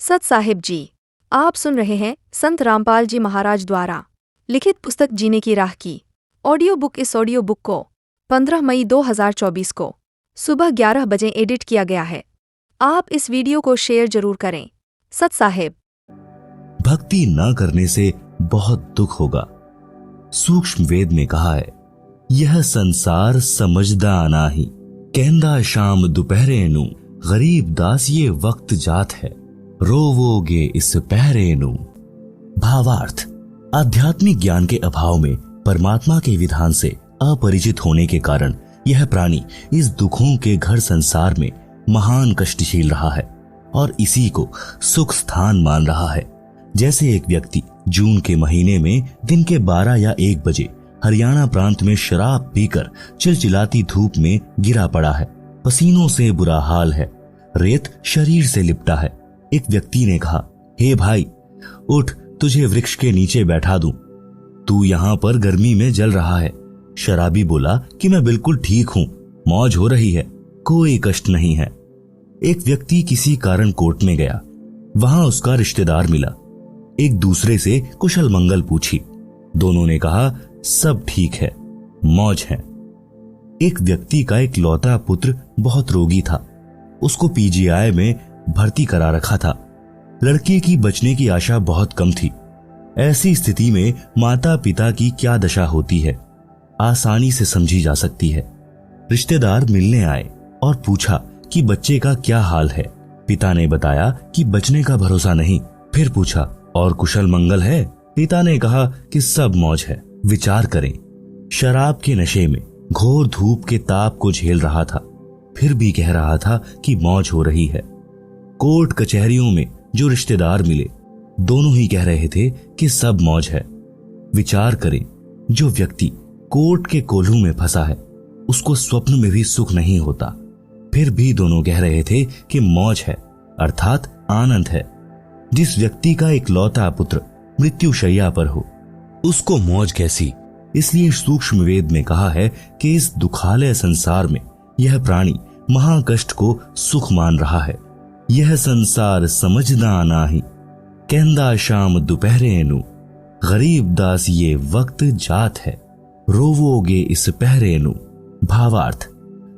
सत साहिब जी, आप सुन रहे हैं संत रामपाल जी महाराज द्वारा लिखित पुस्तक जीने की राह की ऑडियो बुक। इस ऑडियो बुक को 15 मई 2024 को सुबह 11 बजे एडिट किया गया है। आप इस वीडियो को शेयर जरूर करें। सत साहिब। भक्ति न करने से बहुत दुख होगा। सूक्ष्म वेद में कहा है, यह संसार समझदा नाही, कहंदा शाम दोपहरे नू, गरीब दास ये वक्त जात है, रोवोगे इस पहरे नू। भावार्थ, आध्यात्मिक ज्ञान के अभाव में परमात्मा के विधान से अपरिचित होने के कारण यह प्राणी इस दुखों के घर संसार में महान कष्ट झेल रहा है और इसी को सुख स्थान मान रहा है। जैसे एक व्यक्ति जून के महीने में दिन के 12 या 1 बजे हरियाणा प्रांत में शराब पीकर चिलचिलाती धूप में गिरा पड़ा है। पसीनों से बुरा हाल है, रेत शरीर से लिपटा है। एक व्यक्ति ने कहा, हे भाई उठ, तुझे वृक्ष के नीचे बैठा दूं, तू यहाँ पर गर्मी में जल रहा है। शराबी बोला कि मैं बिल्कुल ठीक हूं, मौज हो रही है, कोई कष्ट नहीं है। एक व्यक्ति किसी कारण कोर्ट में गया, वहां उसका रिश्तेदार मिला। एक दूसरे से कुशल मंगल पूछी, दोनों ने कहा सब ठीक है, मौज है। एक व्यक्ति का एक लौता पुत्र बहुत रोगी था, उसको पीजीआई में भर्ती करा रखा था। लड़के की बचने की आशा बहुत कम थी। ऐसी स्थिति में माता पिता की क्या दशा होती है आसानी से समझी जा सकती है। रिश्तेदार मिलने आए और पूछा कि बच्चे का क्या हाल है। पिता ने बताया कि बचने का भरोसा नहीं। फिर पूछा, और कुशल मंगल है? पिता ने कहा कि सब मौज है। विचार करें, शराब के नशे में घोर धूप के ताप को झेल रहा था, फिर भी कह रहा था कि मौज हो रही है। कोर्ट कचहरियों में जो रिश्तेदार मिले, दोनों ही कह रहे थे कि सब मौज है। विचार करें, जो व्यक्ति कोर्ट के कोल्हू में फंसा है, उसको स्वप्न में भी सुख नहीं होता, फिर भी दोनों कह रहे थे कि मौज है, अर्थात आनंद है। जिस व्यक्ति का एक लौता पुत्र मृत्यु शैया पर हो, उसको मौज कैसी? इसलिए सूक्ष्म वेद में कहा है कि इस दुखालय संसार में यह प्राणी महाकष्ट को सुख मान रहा है। यह संसार समझदा नाही, कहंदा शाम दोपहरे नू, गरीब दास ये वक्त जात है, रोवोगे इस पहरे नू। भावार्थ,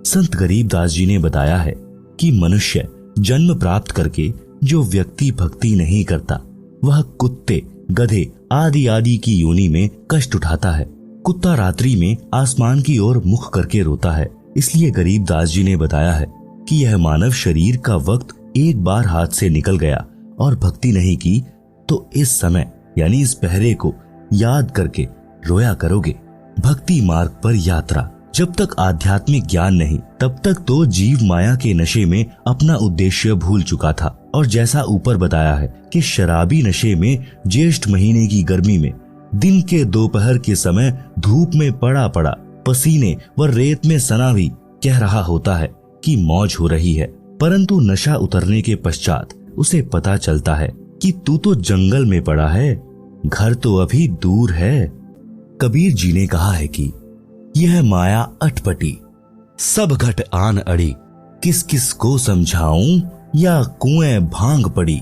संत गरीब दास जी ने बताया है कि मनुष्य जन्म प्राप्त करके जो व्यक्ति भक्ति नहीं करता, वह कुत्ते, गधे आदि आदि की योनि में कष्ट उठाता है। कुत्ता रात्रि में आसमान की ओर मुख करके रोता है। इसलिए गरीब दास जी ने बताया है कि यह मानव शरीर का वक्त एक बार हाथ से निकल गया और भक्ति नहीं की तो इस समय यानी इस पहरे को याद करके रोया करोगे। भक्ति मार्ग पर यात्रा। जब तक आध्यात्मिक ज्ञान नहीं, तब तक तो जीव माया के नशे में अपना उद्देश्य भूल चुका था। और जैसा ऊपर बताया है कि शराबी नशे में ज्येष्ठ महीने की गर्मी में दिन के दोपहर के समय धूप में पड़ा पड़ा पसीने व रेत में सना भी कह रहा होता है कि मौज हो रही है। परंतु नशा उतरने के पश्चात उसे पता चलता है कि तू तो जंगल में पड़ा है, घर तो अभी दूर है। कबीर जी ने कहा है कि यह माया अटपटी, सब घट आन अड़ी, किस किस को समझाऊं या कुएं भांग पड़ी।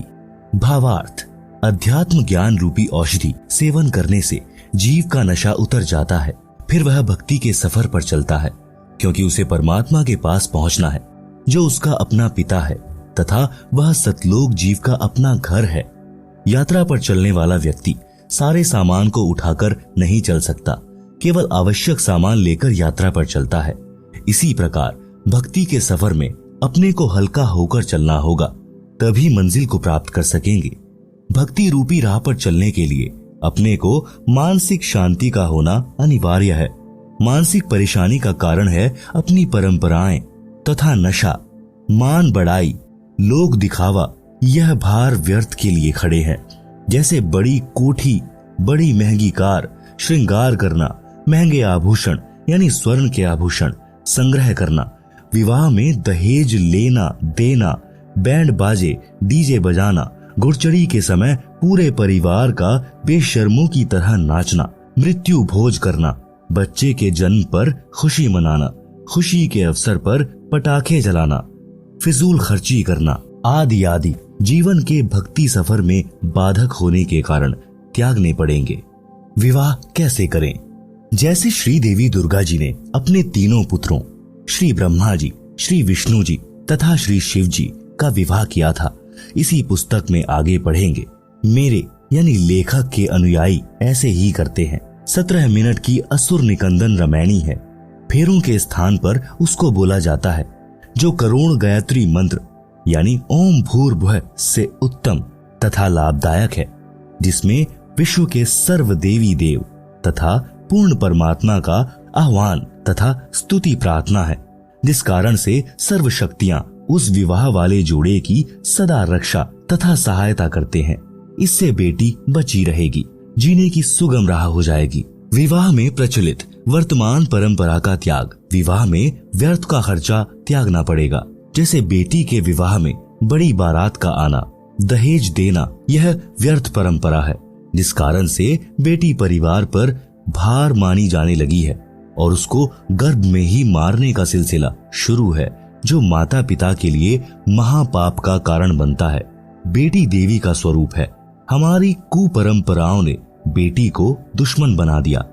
भावार्थ, अध्यात्म ज्ञान रूपी औषधि सेवन करने से जीव का नशा उतर जाता है। फिर वह भक्ति के सफर पर चलता है, क्योंकि उसे परमात्मा के पास पहुंचना है, जो उसका अपना पिता है तथा वह सतलोक जीव का अपना घर है। यात्रा पर चलने वाला व्यक्ति सारे सामान को उठाकर नहीं चल सकता, केवल आवश्यक सामान लेकर यात्रा पर चलता है। इसी प्रकार भक्ति के सफर में अपने को हल्का होकर चलना होगा, तभी मंजिल को प्राप्त कर सकेंगे। भक्ति रूपी राह पर चलने के लिए अपने को मानसिक शांति का होना अनिवार्य है। मानसिक परेशानी का कारण है अपनी परंपराएं तथा नशा, मान बढ़ाई, लोक दिखावा। यह भार व्यर्थ के लिए खड़े हैं। जैसे बड़ी कोठी, बड़ी महंगी कार, श्रृंगार करना, महंगे आभूषण यानी स्वर्ण के आभूषण संग्रह करना, विवाह में दहेज लेना देना, बैंड बाजे डीजे बजाना, गुड़चड़ी के समय पूरे परिवार का बेशर्मों की तरह नाचना, मृत्यु भोज करना, बच्चे के जन्म पर खुशी मनाना, खुशी के अवसर पर पटाखे जलाना, फिजूल खर्ची करना आदि आदि जीवन के भक्ति सफर में बाधक होने के कारण त्यागने पड़ेंगे। विवाह कैसे करें? जैसे श्री देवी दुर्गा जी ने अपने तीनों पुत्रों श्री ब्रह्मा जी, श्री विष्णु जी तथा श्री शिव जी का विवाह किया था, इसी पुस्तक में आगे पढ़ेंगे। मेरे यानी लेखक के अनुयायी ऐसे ही करते हैं। 17 मिनट की असुर निकंदन रामायणी है। फेरों के स्थान पर उसको बोला जाता है, जो करोड़ गायत्री मंत्र यानी ओम भूर्भुवः से उत्तम तथा लाभदायक है, जिसमें विश्व के सर्व देवी देव तथा पूर्ण परमात्मा का आह्वान तथा स्तुति प्रार्थना है, जिस कारण से सर्व शक्तियां उस विवाह वाले जोड़े की सदा रक्षा तथा सहायता करते हैं। इससे बेटी बची रहेगी, जीने की सुगम राह हो जाएगी। विवाह में प्रचलित वर्तमान परंपरा का त्याग, विवाह में व्यर्थ का खर्चा त्यागना पड़ेगा। जैसे बेटी के विवाह में बड़ी बारात का आना, दहेज देना, यह व्यर्थ परंपरा है, जिस कारण से बेटी परिवार पर भार मानी जाने लगी है और उसको गर्भ में ही मारने का सिलसिला शुरू है, जो माता पिता के लिए महापाप का कारण बनता है। बेटी देवी का स्वरूप है। हमारी कुपरंपराओं ने बेटी को दुश्मन बना दिया।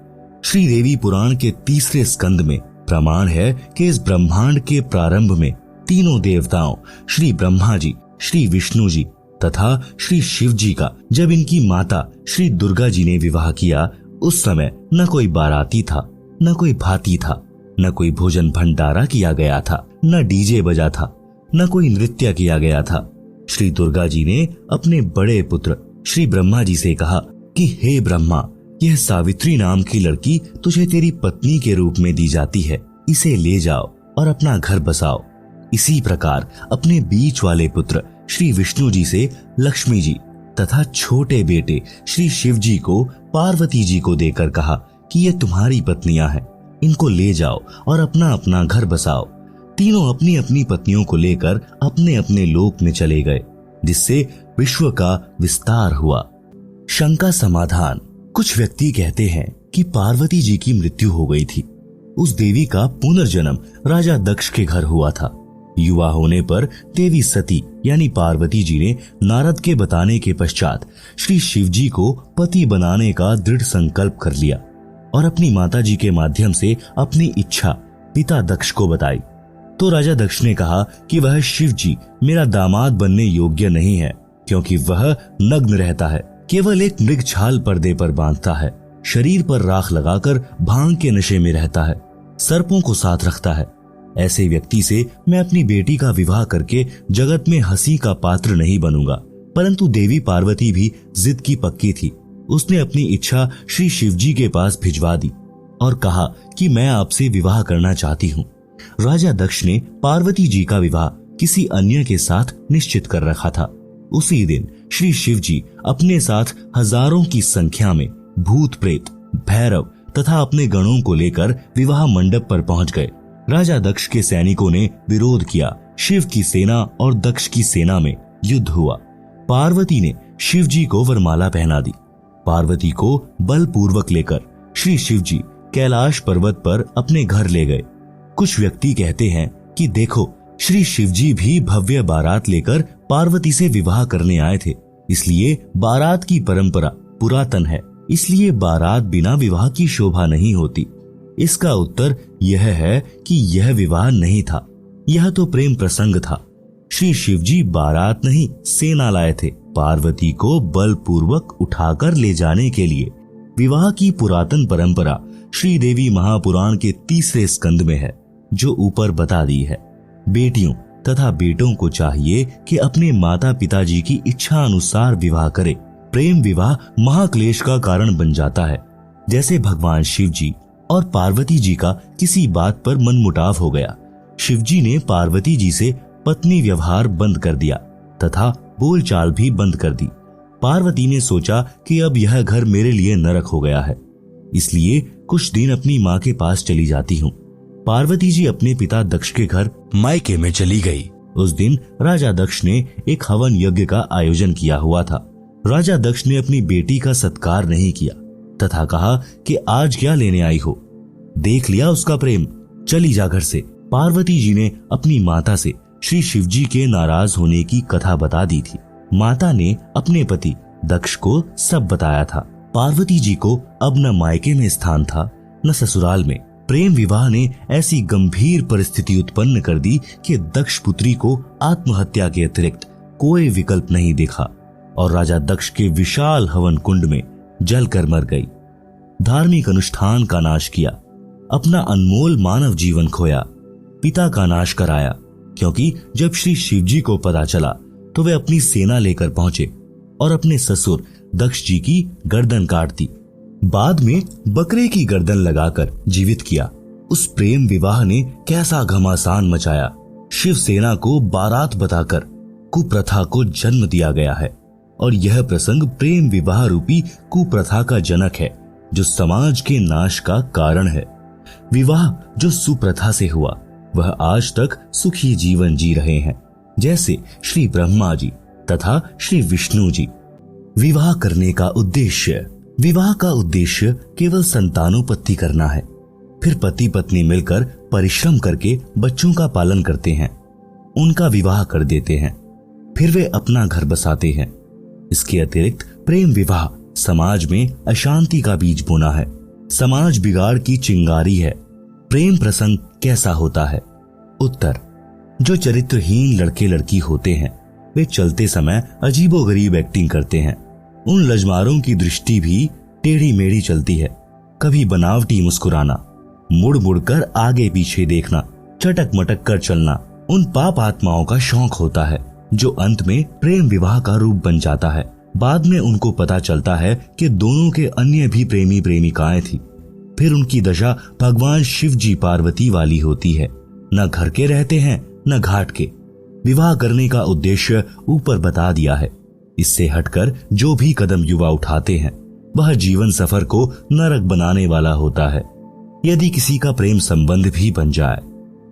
श्री देवी पुराण के 3 स्कंद में प्रमाण है कि इस ब्रह्मांड के प्रारंभ में तीनों देवताओं श्री ब्रह्मा जी, श्री विष्णु जी तथा श्री शिव जी का जब इनकी माता श्री दुर्गा जी ने विवाह किया, उस समय न कोई बाराती था, न कोई भाती था, न कोई भोजन भंडारा किया गया था, न डीजे बजा था, न कोई नृत्य किया गया था। श्री दुर्गा जी ने अपने बड़े पुत्र श्री ब्रह्मा जी से कहा कि हे ब्रह्मा, यह सावित्री नाम की लड़की तुझे तेरी पत्नी के रूप में दी जाती है, इसे ले जाओ और अपना घर बसाओ। इसी प्रकार अपने बीच वाले पुत्र श्री विष्णु जी से लक्ष्मी जी तथा छोटे बेटे श्री शिव जी को पार्वती जी को देकर कहा कि ये तुम्हारी पत्नियां हैं, इनको ले जाओ और अपना अपना घर बसाओ। तीनों अपनी अपनी पत्नियों को लेकर अपने अपने लोक में चले गए, जिससे विश्व का विस्तार हुआ। शंका समाधान। कुछ व्यक्ति कहते हैं कि पार्वती जी की मृत्यु हो गई थी। उस देवी का पुनर्जन्म राजा दक्ष के घर हुआ था। युवा होने पर देवी सती यानी पार्वती जी ने नारद के बताने के पश्चात श्री शिव जी को पति बनाने का दृढ़ संकल्प कर लिया और अपनी माता जी के माध्यम से अपनी इच्छा पिता दक्ष को बताई। तो राजा दक्ष ने कहा कि वह शिव जी मेरा दामाद बनने योग्य नहीं है, क्योंकि वह नग्न रहता है, केवल एक मृग छाल पर्दे पर बांधता है, शरीर पर राख लगाकर भांग के नशे में रहता है, सर्पों को साथ रखता है। ऐसे व्यक्ति से मैं अपनी बेटी का विवाह करके जगत में हंसी का पात्र नहीं बनूंगा। परंतु देवी पार्वती भी जिद की पक्की थी। उसने अपनी इच्छा श्री शिव जी के पास भिजवा दी और कहा कि मैं आपसे विवाह करना चाहती हूँ। राजा दक्ष ने पार्वती जी का विवाह किसी अन्य के साथ निश्चित कर रखा था। उसी दिन श्री शिव जी अपने साथ हजारों की संख्या में भूत प्रेत, भैरव तथा अपने गणों को लेकर विवाह मंडप पर पहुंच गए। राजा दक्ष के सैनिकों ने विरोध किया। शिव की सेना और दक्ष की सेना में युद्ध हुआ। पार्वती ने शिव जी को वरमाला पहना दी। पार्वती को बलपूर्वक लेकर श्री शिव जी कैलाश पर्वत पर अपने घर ले गए। कुछ व्यक्ति कहते हैं कि देखो, श्री शिव जी भी भव्य बारात लेकर पार्वती से विवाह करने आए थे, इसलिए बारात की परंपरा पुरातन है, इसलिए बारात बिना विवाह की शोभा नहीं होती। इसका उत्तर यह है कि यह विवाह नहीं था, यह तो प्रेम प्रसंग था। श्री शिव जी बारात नहीं सेना लाए थे, पार्वती को बलपूर्वक उठाकर ले जाने के लिए। विवाह की पुरातन परंपरा श्री देवी महापुराण के 3 स्कंद में है, जो ऊपर बता दी है। बेटियों तथा बेटों को चाहिए कि अपने माता पिताजी की इच्छा अनुसार विवाह करें। प्रेम विवाह महाक्लेश का कारण बन जाता है। जैसे भगवान शिव जी और पार्वती जी का किसी बात पर मनमुटाव हो गया। शिव जी ने पार्वती जी से पत्नी व्यवहार बंद कर दिया तथा बोलचाल भी बंद कर दी। पार्वती ने सोचा कि अब यह घर मेरे लिए नरक हो गया है, इसलिए कुछ दिन अपनी माँ के पास चली जाती हूँ। पार्वती जी अपने पिता दक्ष के घर मायके में चली गई। उस दिन राजा दक्ष ने एक हवन यज्ञ का आयोजन किया हुआ था। राजा दक्ष ने अपनी बेटी का सत्कार नहीं किया तथा कहा कि आज क्या लेने आई हो, देख लिया उसका प्रेम, चली जा घर से। पार्वती जी ने अपनी माता से श्री शिव जी के नाराज होने की कथा बता दी थी। माता ने अपने पति दक्ष को सब बताया था। पार्वती जी को अब न मायके में स्थान था न ससुराल में। प्रेम विवाह ने ऐसी गंभीर परिस्थिति उत्पन्न कर दी कि दक्ष पुत्री को आत्महत्या के अतिरिक्त कोई विकल्प नहीं दिखा और राजा दक्ष के विशाल हवन कुंड में जलकर मर गई। धार्मिक अनुष्ठान का नाश किया, अपना अनमोल मानव जीवन खोया, पिता का नाश कराया, क्योंकि जब श्री शिवजी को पता चला तो वे अपनी सेना लेकर पहुंचे और अपने ससुर दक्ष जी की गर्दन काट दी। बाद में बकरे की गर्दन लगाकर जीवित किया। उस प्रेम विवाह ने कैसा घमासान मचाया। शिवसेना को बारात बताकर कुप्रथा को जन्म दिया गया है और यह प्रसंग प्रेम विवाह रूपी कुप्रथा का जनक है, जो समाज के नाश का कारण है। विवाह जो सुप्रथा से हुआ वह आज तक सुखी जीवन जी रहे हैं, जैसे श्री ब्रह्मा जी तथा श्री विष्णु जी। विवाह करने का उद्देश्य, विवाह का उद्देश्य केवल संतानोत्पत्ति करना है। फिर पति पत्नी मिलकर परिश्रम करके बच्चों का पालन करते हैं, उनका विवाह कर देते हैं, फिर वे अपना घर बसाते हैं। इसके अतिरिक्त प्रेम विवाह समाज में अशांति का बीज बोना है, समाज बिगाड़ की चिंगारी है। प्रेम प्रसंग कैसा होता है? उत्तर, जो चरित्रहीन लड़के लड़की होते हैं वे चलते समय अजीबोगरीब एक्टिंग करते हैं। उन लजमारों की दृष्टि भी टेढ़ी मेढ़ी चलती है। कभी बनावटी मुस्कुराना, मुड़ मुड़कर आगे पीछे देखना, चटक मटक कर चलना उन पाप आत्माओं का शौक होता है, जो अंत में प्रेम विवाह का रूप बन जाता है। बाद में उनको पता चलता है कि दोनों के अन्य भी प्रेमी प्रेमिकाएं थी। फिर उनकी दशा भगवान शिव जी पार्वती वाली होती है। न घर के रहते हैं न घाट के। विवाह करने का उद्देश्य ऊपर बता दिया है। इससे हटकर जो भी कदम युवा उठाते हैं वह जीवन सफर को नरक बनाने वाला होता है। यदि किसी का प्रेम संबंध भी बन जाए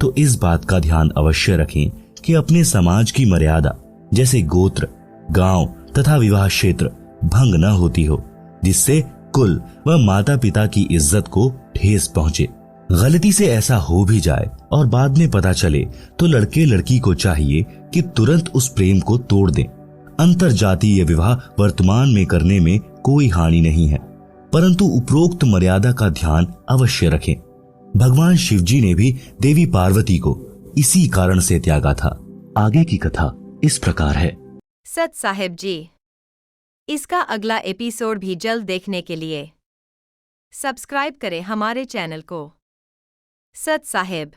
तो इस बात का ध्यान अवश्य रखें कि अपने समाज की मर्यादा जैसे गोत्र, गांव तथा विवाह क्षेत्र भंग न होती हो, जिससे कुल व माता पिता की इज्जत को ठेस पहुंचे। गलती से ऐसा हो भी जाए और बाद में पता चले तो लड़के लड़की को चाहिए कि तुरंत उस प्रेम को तोड़ दें। अंतर जातीय विवाह वर्तमान में करने में कोई हानि नहीं है, परंतु उपरोक्त मर्यादा का ध्यान अवश्य रखें। भगवान शिवजी ने भी देवी पार्वती को इसी कारण से त्यागा था। आगे की कथा इस प्रकार है। सत साहेब जी, इसका अगला एपिसोड भी जल्द देखने के लिए सब्सक्राइब करें हमारे चैनल को। सत साहेब।